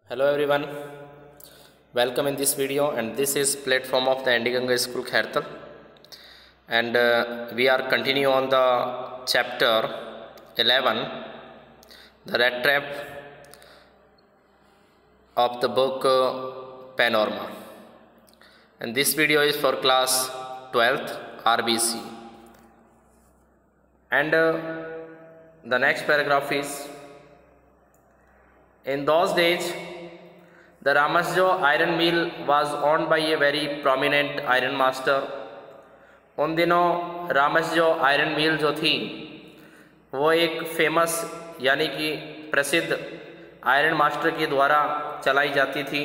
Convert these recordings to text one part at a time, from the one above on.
Hello everyone, welcome in this video, and this is platform of the Andiganga School Khairtal, and we are continue on the chapter 11, the rat trap of the book Panorama, and this video is for class 12th RBC, and the next paragraph is, in those days the Ramasjo iron mill was owned by a very prominent iron master. उन दिनों रामसजो iron मिल जो थी वो एक famous यानी कि प्रसिद्ध iron master के द्वारा चलाई जाती थी.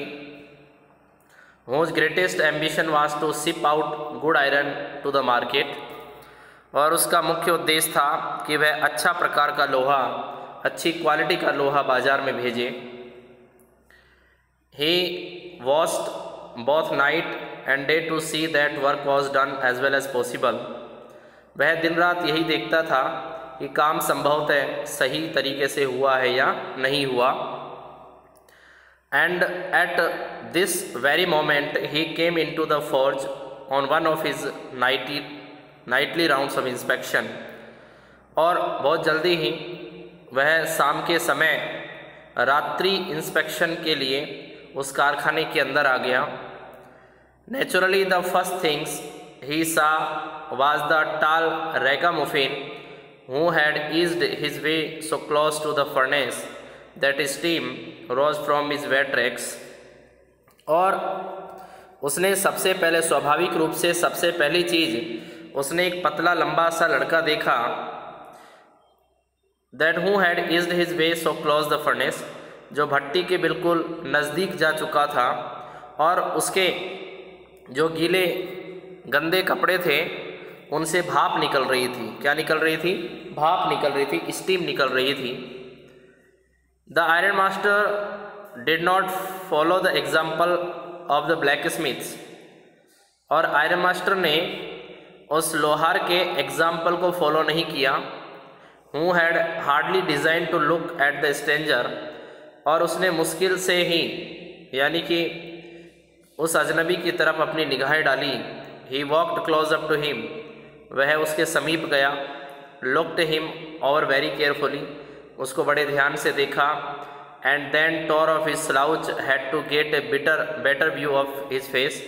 whose greatest ambition was to ship out good iron to the market, और उसका मुख्य उद्देश्य था कि वह अच्छा प्रकार का लोहा, अच्छी क्वालिटी का लोहा बाजार में भेजे. He watched both night and day to see that work was done as well as possible. वह दिन रात यही देखता था कि काम संभवतः सही तरीके से हुआ है या नहीं हुआ. And at this very moment he came into the forge on one of his nightly rounds of inspection. और बहुत जल्दी ही वह शाम के समय रात्रि इंस्पेक्शन के लिए उस कारखाने के अंदर आ गया. Naturally the first things he saw was the tall ragamuffin who had eased his way so close to the furnace that steam rose from his wet rags. और उसने सबसे पहले स्वाभाविक रूप से सबसे पहली चीज़ उसने एक पतला लंबा सा लड़का देखा. That who had eased his way so close the furnace, जो भट्टी के बिल्कुल नज़दीक जा चुका था और उसके जो गीले गंदे कपड़े थे उनसे भाप निकल रही थी. क्या निकल रही थी? भाप निकल रही थी, स्टीम निकल रही थी. The iron master did not follow the example of the black smiths, और आयरन मास्टर ने उस लोहार के एग्जाम्पल को फॉलो नहीं किया. Who had hardly design to look at the stranger, और उसने मुश्किल से ही यानी कि उस अजनबी की तरफ अपनी निगाहें डाली. He walked close up to him, वह उसके समीप गया. Looked him over very carefully, उसको बड़े ध्यान से देखा. And then tore off his slouch hat to get a better view of his face,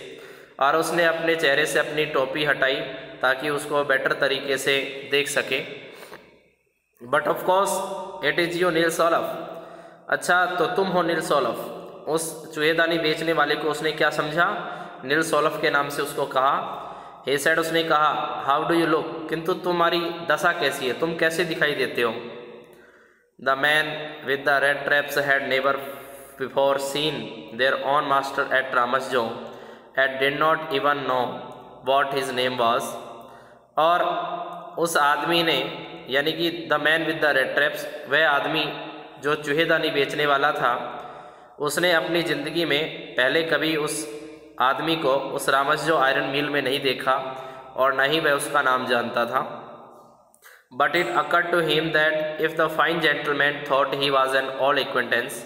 और उसने अपने चेहरे से अपनी टोपी हटाई ताकि उसको बेटर तरीके से देख सके. But of course it is you Nils Olof, अच्छा तो तुम हो नील सोलफ. उस चूहेदानी बेचने वाले को उसने क्या समझा? नील सोलफ के नाम से उसको कहा. हे सेड, उसने कहा, हाउ डू यू लुक, किंतु तुम्हारी दशा कैसी है, तुम कैसे दिखाई देते हो. The man with the rat traps had never before seen the iron master at Ramsjo and did not even know what his name was. और उस आदमी ने यानी कि the man with the rat traps, वह आदमी जो चूहेदानी बेचने वाला था, उसने अपनी ज़िंदगी में पहले कभी उस आदमी को उस रामसजो आयरन मिल में नहीं देखा और न ही वह उसका नाम जानता था. But it occurred to him that if the fine gentleman thought he was an old acquaintance,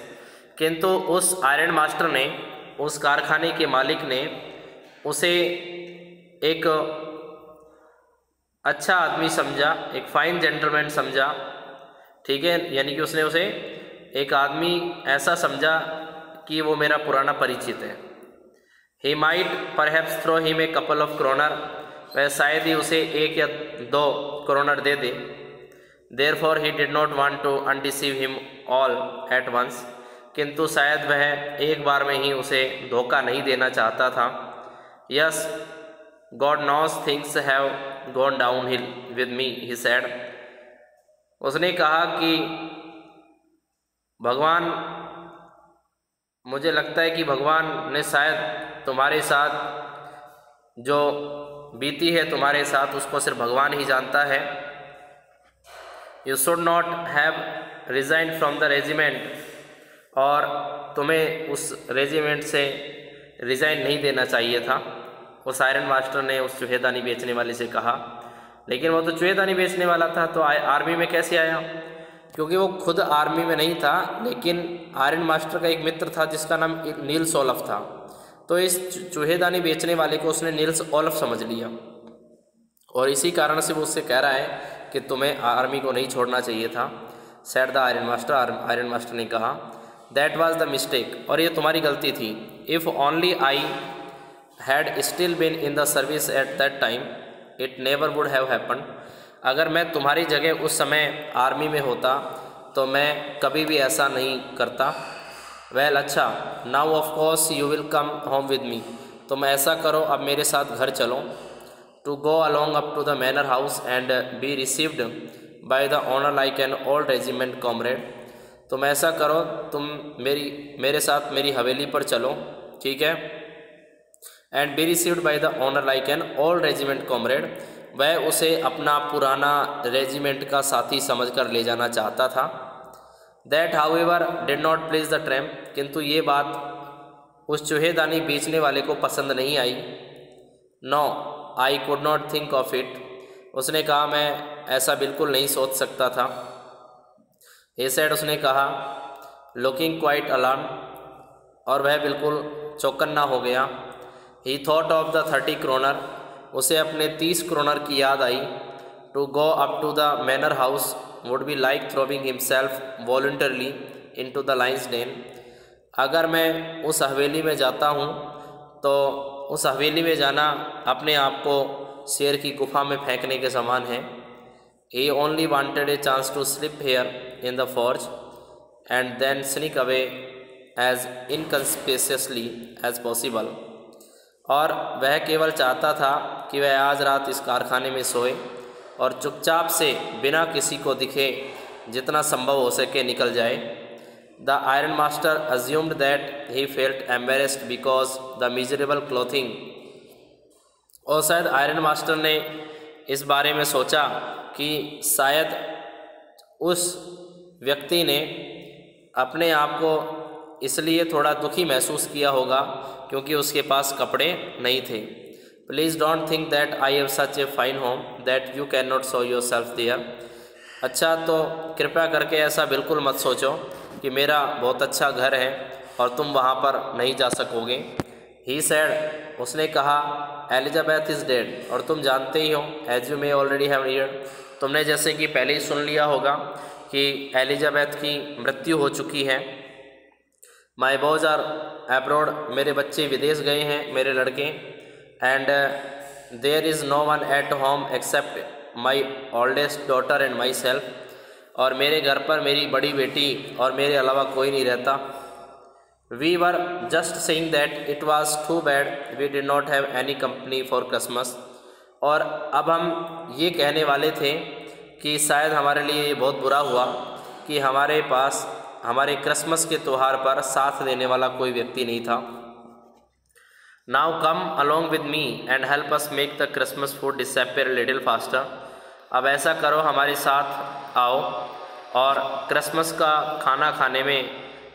किंतु उस आयरन मास्टर ने, उस कारखाने के मालिक ने उसे एक अच्छा आदमी समझा, एक फाइन जेंटलमैन समझा. ठीक है, यानी कि उसने उसे एक आदमी ऐसा समझा कि वो मेरा पुराना परिचित है. He might perhaps throw him a couple of kroner, वह शायद ही उसे 1 या 2 क्रोनर दे दे. Therefore he did not want to undeceive him all at once, किंतु शायद वह एक बार में ही उसे धोखा नहीं देना चाहता था. Yes, God knows things have gone downhill with me, he said. उसने कहा कि भगवान, मुझे लगता है कि भगवान ने शायद तुम्हारे साथ जो बीती है तुम्हारे साथ, उसको सिर्फ भगवान ही जानता है. You should not have resigned from the regiment, और तुम्हें उस रेजिमेंट से रिज़ाइन नहीं देना चाहिए था. उस आयरन मास्टर ने उस चूहेदानी बेचने वाले से कहा. लेकिन वो तो चूहेदानी बेचने वाला था, तो आर्मी में कैसे आया? क्योंकि वो खुद आर्मी में नहीं था, लेकिन आयरन मास्टर का एक मित्र था जिसका नाम नील्स ओलफ था। तो इस चूहेदानी बेचने वाले को उसने नील्स ओलफ समझ लिया, और इसी कारण से वो उससे कह रहा है कि तुम्हें आर्मी को नहीं छोड़ना चाहिए था। Said the iron master, iron master ने कहा, दैट वाज द मिस्टेक, और ये तुम्हारी गलती थी। If only I had still been in the service at that time it never would have happen. अगर मैं तुम्हारी जगह उस समय आर्मी में होता तो मैं कभी भी ऐसा नहीं करता। वेल अच्छा, now of course you will come home with me. तुम ऐसा करो, अब मेरे साथ घर चलो। To go along up to the manor house and be received by the honour like an old regiment comrade. तुम ऐसा करो, तुम मेरे साथ मेरी हवेली पर चलो, ठीक है। And be received by the honour like an old regiment comrade. वह उसे अपना पुराना रेजिमेंट का साथी समझकर ले जाना चाहता था। That however did not please the tramp, किंतु ये बात उस चूहेदानी बेचने वाले को पसंद नहीं आई। No I could not think of it, उसने कहा मैं ऐसा बिल्कुल नहीं सोच सकता था। he said, उसने कहा, लुकिंग क्वाइट अलार्म, और वह बिल्कुल चौकन्ना हो गया। He thought of the 30 kroner, उसे अपने 30 क्रोनर की याद आई। To go up to the manor house would be like throwing himself voluntarily in to the lion's den. अगर मैं उस हवेली में जाता हूँ तो उस हवेली में जाना अपने आप को शेर की गुफा में फेंकने के समान है। He only wanted a chance to slip here in the forge and then sneak away as inconspicuously as possible। और वह केवल चाहता था कि वह आज रात इस कारखाने में सोए और चुपचाप से बिना किसी को दिखे जितना संभव हो सके निकल जाए। The iron master assumed that he felt embarrassed because the miserable clothing। और शायद आयरन मास्टर ने इस बारे में सोचा कि शायद उस व्यक्ति ने अपने आप को इसलिए थोड़ा दुखी महसूस किया होगा क्योंकि उसके पास कपड़े नहीं थे। Please don't think that I have such a fine home that you can not show your self there. अच्छा, तो कृपया करके ऐसा बिल्कुल मत सोचो कि मेरा बहुत अच्छा घर है और तुम वहाँ पर नहीं जा सकोगे। ही सेड, उसने कहा, एलिजाबेथ इज़ डेड, और तुम जानते ही हो, as you may already have heard, तुमने जैसे कि पहले ही सुन लिया होगा कि एलिजाबेथ की मृत्यु हो चुकी है। माई बॉयज आर एब्रॉड, मेरे बच्चे विदेश गए हैं, मेरे लड़के। And there is no one at home except my oldest daughter and my self, और मेरे घर पर मेरी बड़ी बेटी और मेरे अलावा कोई नहीं रहता। We were just saying that it was too bad we did not have any company for Christmas. और अब हम ये कहने वाले थे कि शायद हमारे लिए ये बहुत बुरा हुआ कि हमारे पास हमारे क्रिसमस के त्यौहार पर साथ देने वाला कोई व्यक्ति नहीं था। Now come along with me and help us make the Christmas food disappear little faster. अब ऐसा करो, हमारे साथ आओ और क्रिसमस का खाना खाने में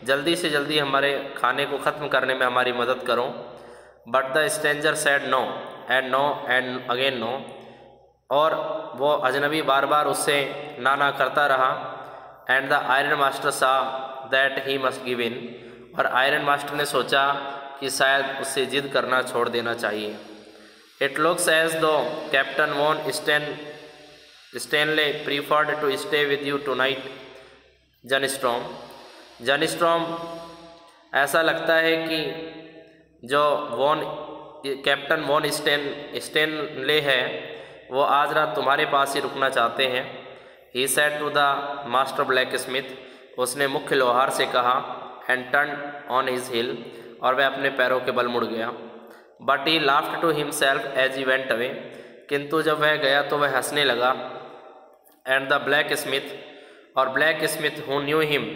जल्दी से जल्दी हमारे खाने को ख़त्म करने में हमारी मदद करो। But the stranger said no and again no, और वो अजनबी बार बार उससे ना करता रहा। And the iron master saw that he must give in, और आयरन मास्टर ने सोचा कि शायद उससे जिद करना छोड़ देना चाहिए। It looks as though captain von Stanley preferred to stay with you tonight Jan Strom, ऐसा लगता है कि जो कैप्टन वॉन स्टेनले है वो आज रात तुम्हारे पास ही रुकना चाहते हैं। He said to the master black smith, उसने मुख्य लोहार से कहा। And turn on his heel, और वह अपने पैरों के बल मुड़ गया। But he laughed to himself as he went away, किंतु जब वह गया तो वह हंसने लगा। एंड द ब्लैक स्मिथ, और black smith who knew him,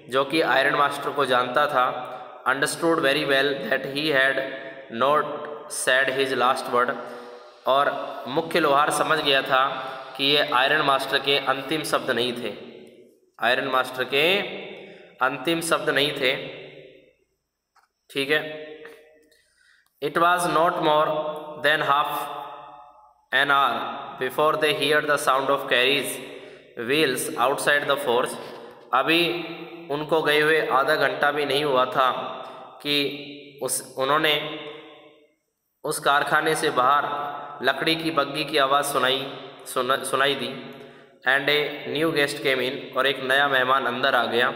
जो कि आयरन मास्टर को जानता था, understood very well that he had not said his last word, और मुख्य लोहार समझ गया था कि ये आयरन मास्टर के अंतिम शब्द नहीं थे, आयरन मास्टर के अंतिम शब्द नहीं थे, ठीक है। It was not more than half an hour before they hear the sound of carries wheels outside the forge. अभी उनको गए हुए आधा घंटा भी नहीं हुआ था कि उन्होंने उस कारखाने से बाहर लकड़ी की बग्गी की आवाज़ सुनाई दी। And a new guest came in, और एक नया मेहमान अंदर आ गया।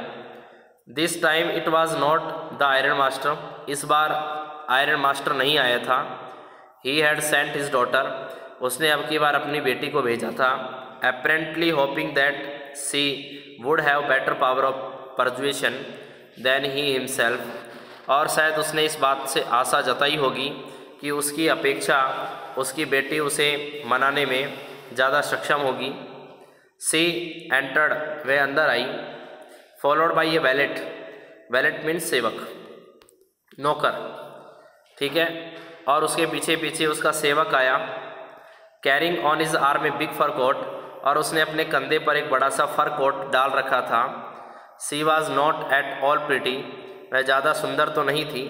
This time it was not the iron master, इस बार आयरन मास्टर नहीं आया था। He had sent his daughter, उसने अब की बार अपनी बेटी को भेजा था। Apparently hoping that she would have better power of persuasion than he himself, और शायद उसने इस बात से आशा जताई होगी कि उसकी अपेक्षा उसकी बेटी उसे मनाने में ज़्यादा सक्षम होगी। सी एंटर्ड, वह अंदर आई। Followed by a valet, valet means सेवक, नौकर, ठीक है। और उसके पीछे पीछे उसका सेवक आया। Carrying on his arm a big fur coat, और उसने अपने कंधे पर एक बड़ा सा फर कोट डाल रखा था। She was not at all pretty, वह ज़्यादा सुंदर तो नहीं थी,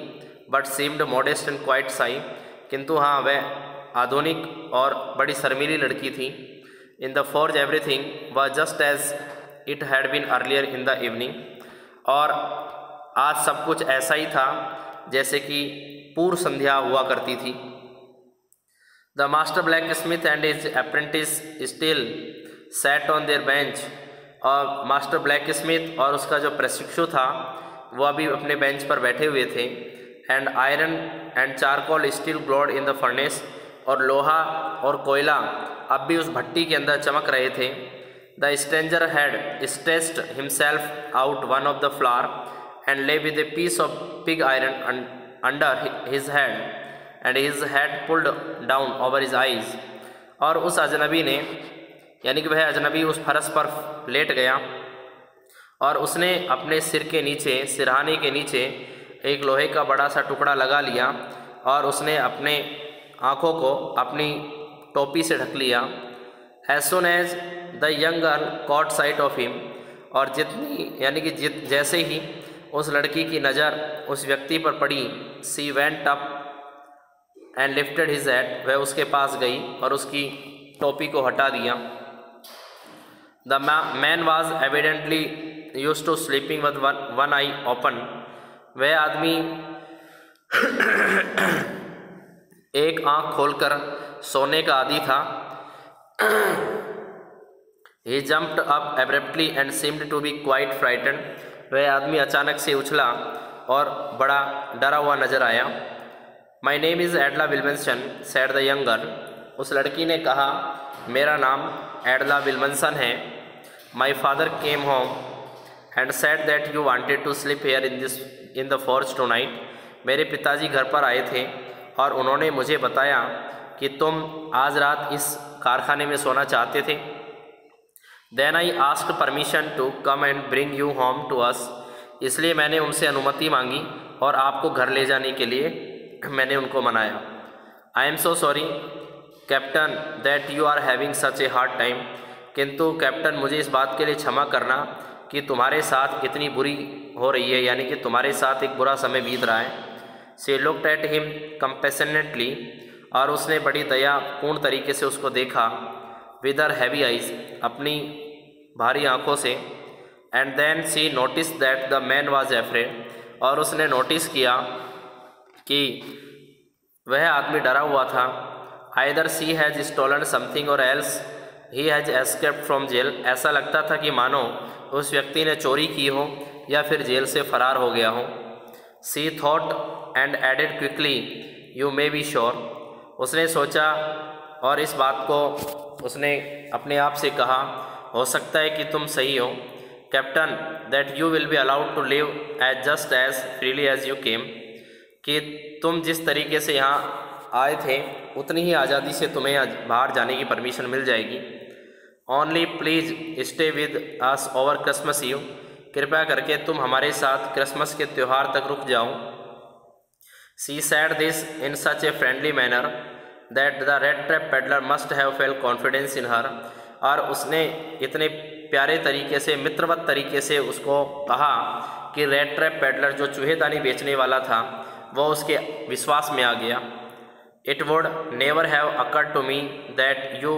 but seemed modest and quite shy, किंतु हाँ वह आधुनिक और बड़ी शर्मीली लड़की थी। In the forge everything was just as it had been earlier in the evening, और आज सब कुछ ऐसा ही था जैसे कि पूर्व संध्या हुआ करती थी। The master black Smith and his apprentice still sat on their bench, और मास्टर ब्लैक स्मिथ और उसका जो प्रशिक्षु था वो अभी अपने बेंच पर बैठे हुए थे। And iron and charcoal still glowed in the furnace, और लोहा और कोयला अब भी उस भट्टी के अंदर चमक रहे थे। The stranger had stretched himself out one of the flower and lay with a piece of pig iron under his head and his head pulled down over his eyes, और उस अजनबी ने, यानी कि वह अजनबी उस फरस पर लेट गया और उसने अपने सिर के नीचे, सिरहाने के नीचे एक लोहे का बड़ा सा टुकड़ा लगा लिया, और उसने अपने आँखों को अपनी टोपी से ढक लिया। As soon as the young girl caught sight of him, और जितनी, यानी कि जैसे ही उस लड़की की नज़र उस व्यक्ति पर पड़ी, she went up and lifted his head, वह उसके पास गई और उसकी टोपी को हटा दिया। The man was evidently used to sleeping with one eye open, वह आदमी एक आँख खोलकर सोने का आदी था। He jumped up abruptly and seemed to be quite frightened, वह आदमी अचानक से उछला और बड़ा डरा हुआ नजर आया। My name is एडला विल्मनसन, said the young girl, उस लड़की ने कहा मेरा नाम एडला विल्मनसन है। My father came home and said that you wanted to sleep here in the forge tonight, मेरे पिताजी घर पर आए थे और उन्होंने मुझे बताया कि तुम आज रात इस कारखाने में सोना चाहते थे। Then I asked permission to come and bring you home to us, इसलिए मैंने उनसे अनुमति मांगी और आपको घर ले जाने के लिए मैंने उनको मनाया। I am so sorry captain that you are having such a hard time, किंतु कैप्टन मुझे इस बात के लिए क्षमा करना कि तुम्हारे साथ इतनी बुरी हो रही है, यानी कि तुम्हारे साथ एक बुरा समय बीत रहा है। She looked at him compassionately, और उसने बड़ी दयापूर्ण तरीके से उसको देखा। With her heavy eyes, अपनी भारी आँखों से। And then she noticed that the man was afraid, और उसने नोटिस किया कि वह आदमी डरा हुआ था। Either she has stolen something or else he has escaped from jail, ऐसा लगता था कि मानो उस व्यक्ति ने चोरी की हो या फिर जेल से फरार हो गया हो। She thought and added quickly, you may be sure, उसने सोचा और इस बात को उसने अपने आप से कहा, हो सकता है कि तुम सही हो captain, that you will be allowed to live as just as freely as you came, कि तुम जिस तरीके से यहाँ आए थे उतनी ही आज़ादी से तुम्हें बाहर जाने की परमिशन मिल जाएगी। Only please stay with us over Christmas Eve, कृपया करके तुम हमारे साथ क्रिसमस के त्यौहार तक रुक जाओ। She said this in such a friendly manner that the rat trap peddler must have felt confidence in her, और उसने इतने प्यारे तरीके से, मित्रवत तरीके से उसको कहा कि रेड ट्रैप पेडलर जो चूहेदानी बेचने वाला था वो उसके विश्वास में आ गया। It would never have occurred to me that you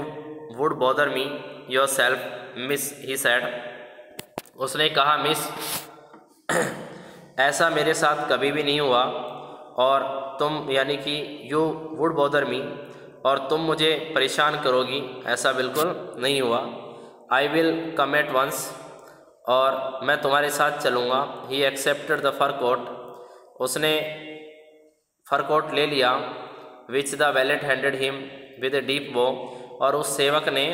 would bother me yourself miss, he said, उसने कहा, मिस, ऐसा मेरे साथ कभी भी नहीं हुआ, और तुम यानी कि यू वुड बॉदर मी, और तुम मुझे परेशान करोगी, ऐसा बिल्कुल नहीं हुआ। I will come at once, और मैं तुम्हारे साथ चलूँगा। He accepted the fur coat, उसने फर कोट ले लिया। Which the valet handed him with a deep bow, और उस सेवक ने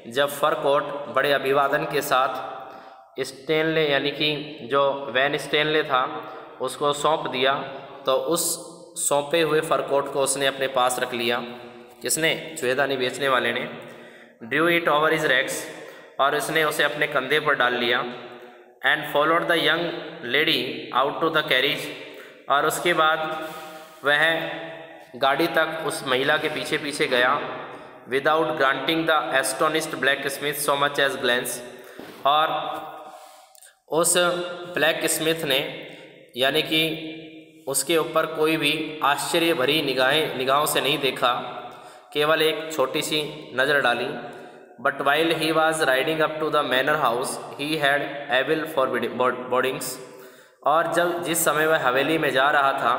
जब फर कोट बड़े अभिवादन के साथ स्टेनले यानी कि जो वैन स्टेनले था उसको सौंप दिया, तो उस सौंपे हुए फर कोट को उसने अपने पास रख लिया। किसने? चूहेदानी बेचने वाले ने। Drew it over his rags, और उसने उसे अपने कंधे पर डाल लिया। And followed the young lady out to the carriage, और उसके बाद वह गाड़ी तक उस महिला के पीछे पीछे गया। Without granting the astonished blacksmith so much as glance, और उस ब्लैक स्मिथ ने यानी कि उसके ऊपर कोई भी आश्चर्य भरी निगाहों से नहीं देखा, केवल एक छोटी सी नज़र डाली। But while he was riding up to the manor house he had evil forebodings, और जिस समय वह हवेली में जा रहा था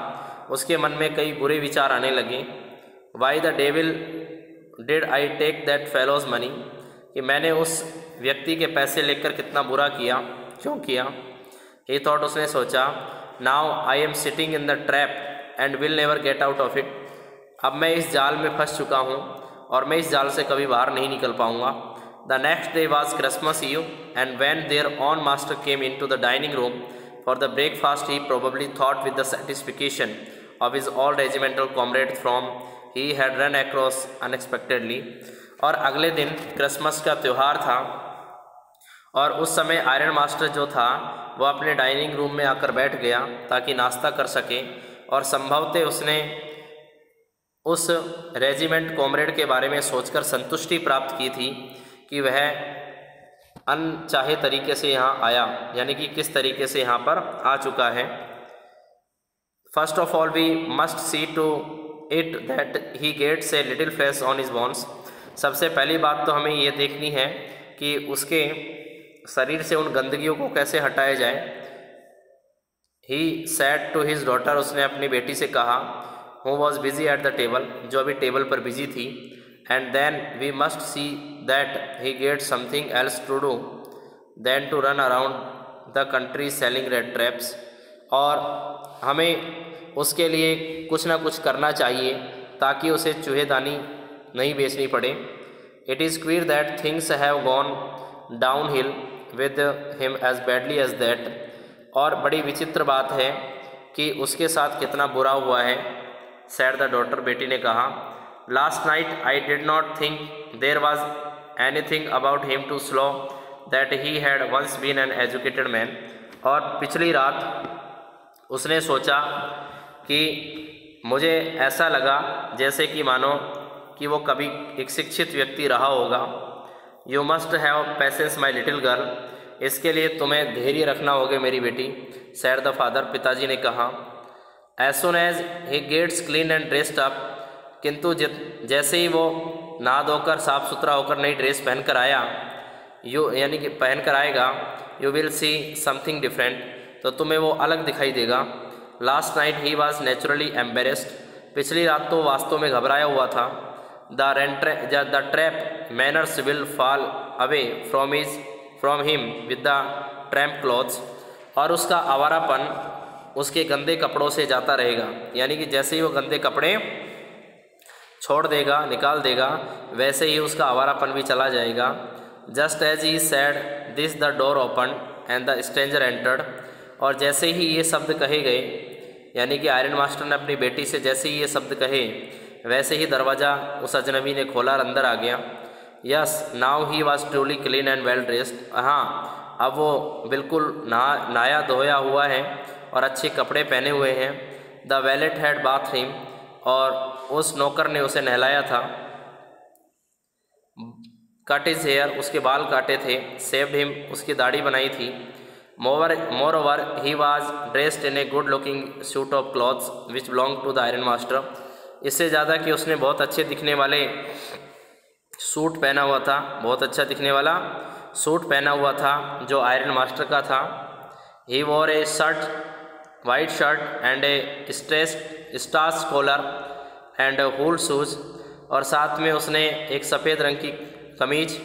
उसके मन में कई बुरे विचार आने लगे। Why the devil did I take that fellow's money, कि मैंने उस व्यक्ति के पैसे लेकर कितना बुरा किया, क्यों किया। ही थॉट, उसने सोचा, now I am sitting in the trap and will never get out of it, अब मैं इस जाल में फंस चुका हूँ और मैं इस जाल से कभी बाहर नहीं निकल पाऊँगा। The next day was Christmas Eve, and when their iron master came in to the dining room for the breakfast he probably thought with the satisfaction of his old regimental comrade from he had run across unexpectedly, और अगले दिन Christmas का त्यौहार था, और उस समय iron master जो था वो अपने डाइनिंग रूम में आकर बैठ गया ताकि नाश्ता कर सके, और संभवतः उसने उस रेजिमेंट कॉमरेड के बारे में सोचकर संतुष्टि प्राप्त की थी कि वह अनचाहे तरीके से यहाँ आया, यानी कि किस तरीके से यहाँ पर आ चुका है। First of all we must see to it that he gets a little flesh on his bones, सबसे पहली बात तो हमें ये देखनी है कि उसके शरीर से उन गंदगियों को कैसे हटाया जाए। He said to his daughter, उसने अपनी बेटी से कहा, who was busy at the table, जो अभी टेबल पर बिजी थी। And then we must see that he gets something else to do than to run around the country selling rat traps, और हमें उसके लिए कुछ ना कुछ करना चाहिए ताकि उसे चूहेदानी नहीं बेचनी पड़े। It is clear that things have gone downhill with him as badly as that, और बड़ी विचित्र बात है कि उसके साथ कितना बुरा हुआ है। सैड द डॉटर, बेटी ने कहा, last night I did not think there was anything about him to show that he had once been an educated man, और पिछली रात उसने सोचा कि मुझे ऐसा लगा जैसे कि मानो कि वो कभी एक शिक्षित व्यक्ति रहा होगा। You must have patience my little girl, इसके लिए तुम्हें धैर्य रखना होगा मेरी बेटी। सैड द फादर, पिताजी ने कहा। As soon as he gets clean and dressed up, किंतु जैसे ही वो नहा धोकर साफ सुथरा होकर नई ड्रेस पहन कर आया, यानी कि पहन कर आएगा, you will see something different, तो तुम्हें वो अलग दिखाई देगा। Last night he was naturally embarrassed, पिछली रात तो वास्तव में घबराया हुआ था। The trap manners will fall away from him with the tramp clothes, और उसका आवारापन उसके गंदे कपड़ों से जाता रहेगा, यानी कि जैसे ही वो गंदे कपड़े छोड़ देगा, निकाल देगा, वैसे ही उसका आवारापन भी चला जाएगा। Just as he said this the door open and the stranger entered, और जैसे ही ये शब्द कहे गए, यानी कि आयरन मास्टर ने अपनी बेटी से जैसे ही ये शब्द कहे, वैसे ही दरवाज़ा उस अजनबी ने खोला और अंदर आ गया। Yes, now he was truly clean and well dressed, हाँ अब वो बिल्कुल नहाया धोया हुआ है और अच्छे कपड़े पहने हुए हैं। The wallet had bath him, और उस नौकर ने उसे नहलाया था। कट हिज हेयर, उसके बाल काटे थे। सेव्ड हिम, उसकी दाढ़ी बनाई थी। Moreover he was dressed in a good looking suit of clothes which belong to the iron master, इससे ज़्यादा कि उसने बहुत अच्छे दिखने वाले सूट पहना हुआ था, बहुत अच्छा दिखने वाला, सूट पहना हुआ था जो आयरन मास्टर का था। He wore a shirt, white shirt and a starch collar and whole shoes, और साथ में उसने एक सफ़ेद रंग की कमीज,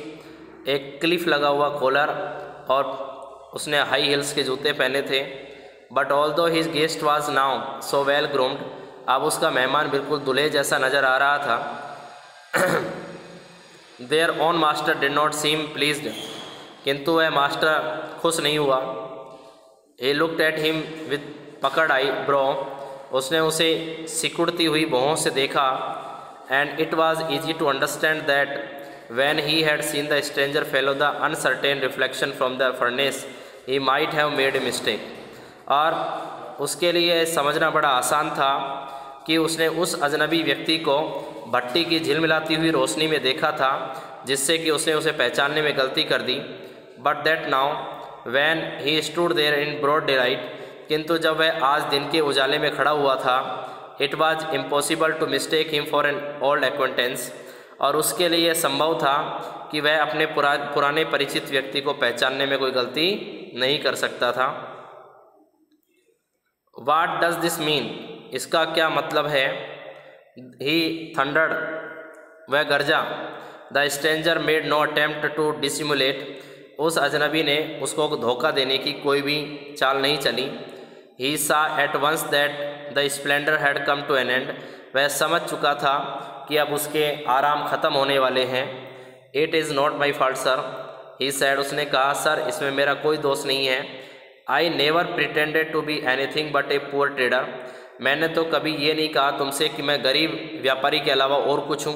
एक क्लिफ लगा हुआ कॉलर और उसने हाई हील्स के जूते पहने थे। बट ऑल दो his guest was now so well groomed, अब उसका मेहमान बिल्कुल दूल्हे जैसा नज़र आ रहा था। There iron master did not seem pleased, किंतु वह मास्टर खुश नहीं हुआ। He looked at him with पकड़ आई ब्रो, उसने उसे सिकुड़ती हुई भौहों से देखा। And it was easy to understand that when he had seen the stranger fellow the uncertain reflection from the furnace he might have made a mistake, और उसके लिए समझना बड़ा आसान था कि उसने उस अजनबी व्यक्ति को भट्टी की झिलमिलाती हुई रोशनी में देखा था, जिससे कि उसने उसे पहचानने में गलती कर दी। But that now when he stood there in broad daylight, किंतु जब वह आज दिन के उजाले में खड़ा हुआ था, it was impossible to mistake him for an old acquaintance, और उसके लिए संभव था कि वह अपने पुराने परिचित व्यक्ति को पहचानने में कोई गलती नहीं कर सकता था। What does this mean? इसका क्या मतलब है? He thundered, वह गरजा। The stranger made no attempt to dissimulate, उस अजनबी ने उसको धोखा देने की कोई भी चाल नहीं चली। He saw at once that the splendor had come to an end, वह समझ चुका था कि अब उसके आराम ख़त्म होने वाले हैं। It is not my fault sir, he said, उसने कहा सर इसमें मेरा कोई दोष नहीं है। I never pretended to be anything but a poor trader, मैंने तो कभी ये नहीं कहा तुमसे कि मैं गरीब व्यापारी के अलावा और कुछ हूँ।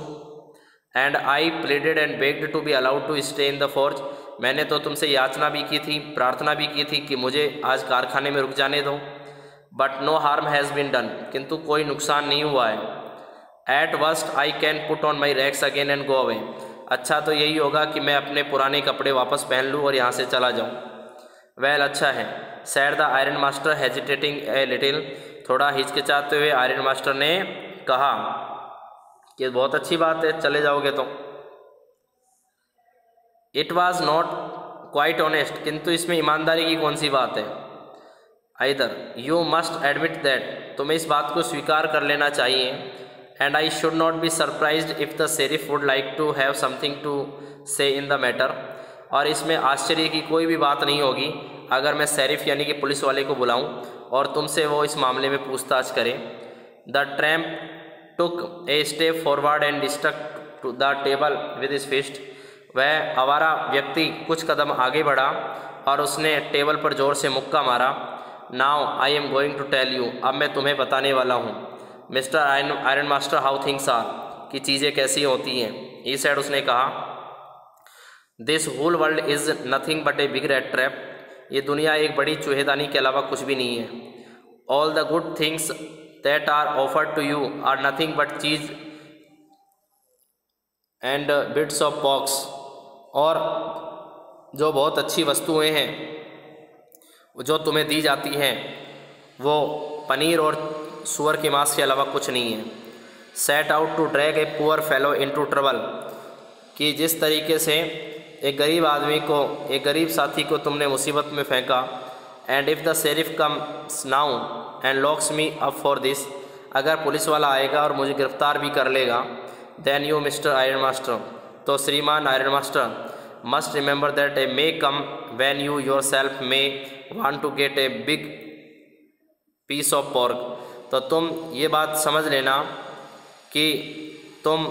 And I pleaded and begged to be allowed to stay in the forge, मैंने तो तुमसे याचना भी की थी, प्रार्थना भी की थी कि मुझे आज कारखाने में रुक जाने दो। But no harm has been done, किंतु कोई नुकसान नहीं हुआ है। At worst I can put on my rags again and go away, अच्छा तो यही होगा कि मैं अपने पुराने कपड़े वापस पहन लूँ और यहाँ से चला जाऊँ। वेल अच्छा है, sad the iron master hesitating a little, थोड़ा हिचकिचाते हुए आयरन मास्टर ने कहा कि बहुत अच्छी बात है, चले जाओगे तो। It was not quite honest, किंतु इसमें ईमानदारी की कौन सी बात है। Either you must admit that, तुम्हें इस बात को स्वीकार कर लेना चाहिए। And I should not be surprised if the sheriff would like to have something to say in the matter, और इसमें आश्चर्य की कोई भी बात नहीं होगी अगर मैं शेरिफ यानी कि पुलिस वाले को बुलाऊं और तुमसे वो इस मामले में पूछताछ करें। The tramp took a step forward and stuck to the table with his fist, वह आवारा व्यक्ति कुछ कदम आगे बढ़ा और उसने टेबल पर जोर से मुक्का मारा। Now I am going to tell you, अब मैं तुम्हें बताने वाला हूँ mister iron master how things are, कि चीज़ें कैसी होती हैं। ई सैड, उसने कहा this whole world is nothing but a big rat trap, ये दुनिया एक बड़ी चूहेदानी के अलावा कुछ भी नहीं है। All the good things that are offered to you are nothing but cheese and bits of पॉक्स, और जो बहुत अच्छी वस्तुएं हैं जो तुम्हें दी जाती हैं वो पनीर और सुअर के मांस के अलावा कुछ नहीं है। Set out to drag a poor fellow into trouble, कि जिस तरीके से एक गरीब आदमी को, एक गरीब साथी को तुमने मुसीबत में फेंका। And if the sheriff comes now and locks me up for this, अगर पुलिस वाला आएगा और मुझे गिरफ्तार भी कर लेगा, then you mister iron master, तो श्रीमान iron master, must remember that a may come when you yourself may want to get a big piece of pork, तो तुम ये बात समझ लेना कि तुम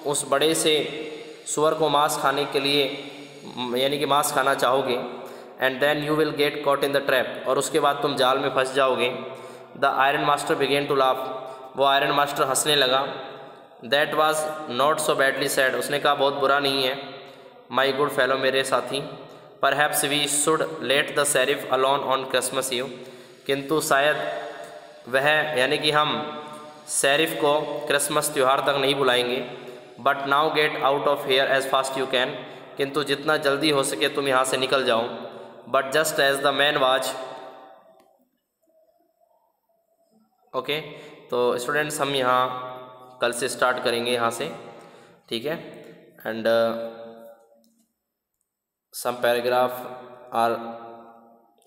उस बड़े से सुअर को मांस खाने के लिए, यानी कि मांस खाना चाहोगे। And then you will get caught in the trap, और उसके बाद तुम जाल में फंस जाओगे। The iron master began to laugh, वो आयरन मास्टर हंसने लगा। That was not so badly said, उसने कहा बहुत बुरा नहीं है माई गुड फेलो, मेरे साथी। Perhaps we should let the sheriff alone on Christmas Eve, किंतु शायद वह, यानी कि हम शेरिफ को क्रिसमस त्यौहार तक नहीं बुलाएंगे। But now get out of here as fast you can, किंतु जितना जल्दी हो सके तुम यहाँ से निकल जाओ। But just as the man was, okay. तो स्टूडेंट्स हम यहाँ कल से स्टार्ट करेंगे यहाँ से, ठीक है। And some paragraph are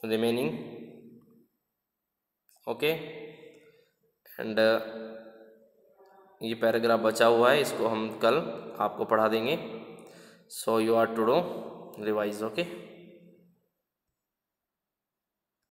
remaining, okay, and ये पैराग्राफ बचा हुआ है, इसको हम कल आपको पढ़ा देंगे. So you are to do revise, okay.